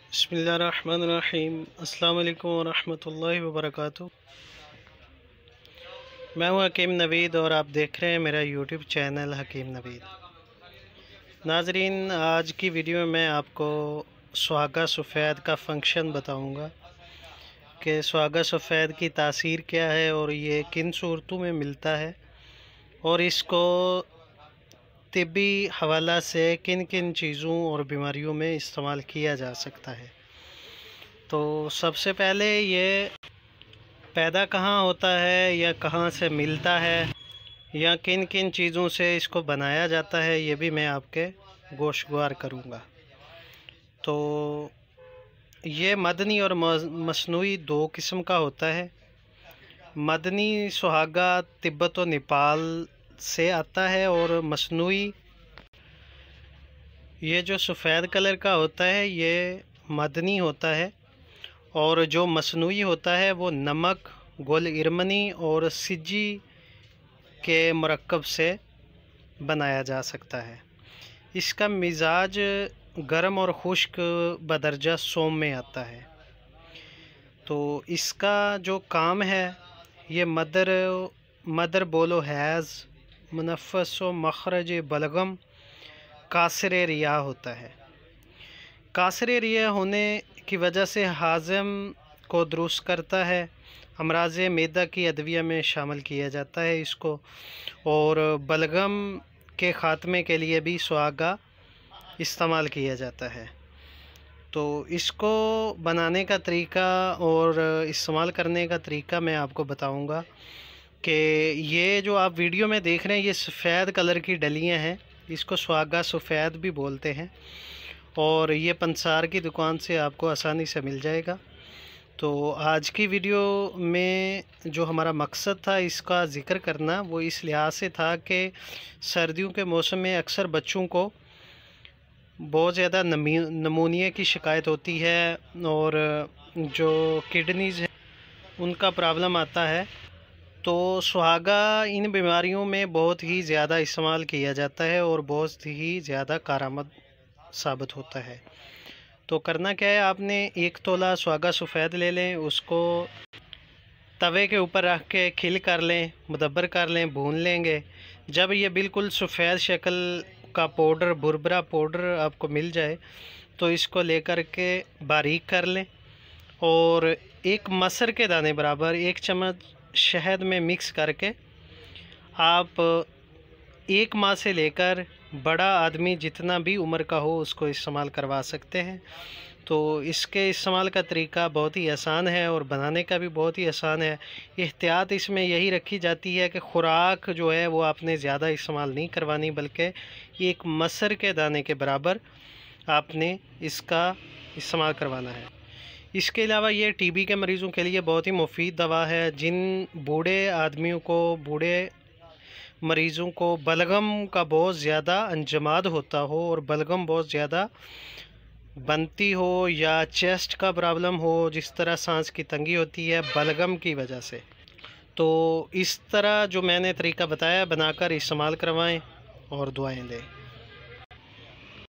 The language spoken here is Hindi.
बिस्मिल्लाहिर्रहमानिर्रहीम। अस्सलाम वालेकुम वरहमतुल्लाहि वबरकातुहू। मैं हूं हकीम नवीद और आप देख रहे हैं मेरा यूट्यूब चैनल हकीम नवीद। नाजरीन, आज की वीडियो में मैं आपको सुहागा सफ़ेद का फ़ंक्शन बताऊंगा कि सुहागा सफ़ेद की तासीर क्या है और ये किन सूरतों में मिलता है और इसको तिब्बी हवाला से किन किन चीज़ों और बीमारियों में इस्तेमाल किया जा सकता है। तो सबसे पहले ये पैदा कहाँ होता है या कहाँ से मिलता है या किन किन चीज़ों से इसको बनाया जाता है, ये भी मैं आपके गोशगवार करूँगा। तो ये मदनी और मसनूई दो किस्म का होता है। मदनी सुहागा तिब्बत और नेपाल से आता है और मसनूई ये जो सफ़ेद कलर का होता है ये मदनी होता है और जो मसनूई होता है वो नमक, गुल इरमनी और सिज्जी के मरकब से बनाया जा सकता है। इसका मिजाज गर्म और खुश्क बदरजा सोम में आता है। तो इसका जो काम है ये मदर बोलो हैज़ मुनफ़्फ़स व मखरज बलगम कासर रिया होता है। कासर रिया होने की वजह से हाज़म को दुरुस्त करता है। अमराज़ मैदा की अदविया में शामिल किया जाता है इसको, और बलगम के ख़ात्मे के लिए भी सुहागा इस्तेमाल किया जाता है। तो इसको बनाने का तरीका और इस्तेमाल करने का तरीका मैं आपको बताऊंगा कि ये जो आप वीडियो में देख रहे हैं ये सफ़ेद कलर की डलियां हैं, इसको सुहागा सफ़ेद भी बोलते हैं और ये पंसार की दुकान से आपको आसानी से मिल जाएगा। तो आज की वीडियो में जो हमारा मकसद था इसका ज़िक्र करना वो इस लिहाज से था कि सर्दियों के मौसम में अक्सर बच्चों को बहुत ज़्यादा नमूनिया की शिकायत होती है और जो किडनीज़ हैं उनका प्रॉब्लम आता है। तो सुहागा इन बीमारियों में बहुत ही ज़्यादा इस्तेमाल किया जाता है और बहुत ही ज़्यादा कारआमद साबित होता है। तो करना क्या है, आपने 1 तोला सुहागा सफ़ेद ले लें, उसको तवे के ऊपर रख के खिल कर लें, मुदब्बर कर लें, भून लेंगे। जब ये बिल्कुल सफ़ेद शक्ल का पाउडर, बुरबरा पाउडर आपको मिल जाए तो इसको लेकर के बारीक कर लें और एक मसर के दाने बराबर 1 चम्मच शहद में मिक्स करके आप 1 माह से लेकर बड़ा आदमी जितना भी उम्र का हो उसको इस्तेमाल करवा सकते हैं। तो इसके इस्तेमाल का तरीका बहुत ही आसान है और बनाने का भी बहुत ही आसान है। एहतियात इसमें यही रखी जाती है कि ख़ुराक जो है वो आपने ज़्यादा इस्तेमाल नहीं करवानी, बल्कि 1 मसर के दाने के बराबर आपने इसका इस्तेमाल करवाना है। इसके अलावा ये टीबी के मरीज़ों के लिए बहुत ही मुफीद दवा है। जिन बूढ़े आदमियों को, बूढ़े मरीज़ों को बलगम का बहुत ज़्यादा अंजमाद होता हो और बलगम बहुत ज़्यादा बनती हो या चेस्ट का प्रॉब्लम हो, जिस तरह सांस की तंगी होती है बलगम की वजह से, तो इस तरह जो मैंने तरीका बताया बनाकर इस्तेमाल करवाएं और दुआएं दें।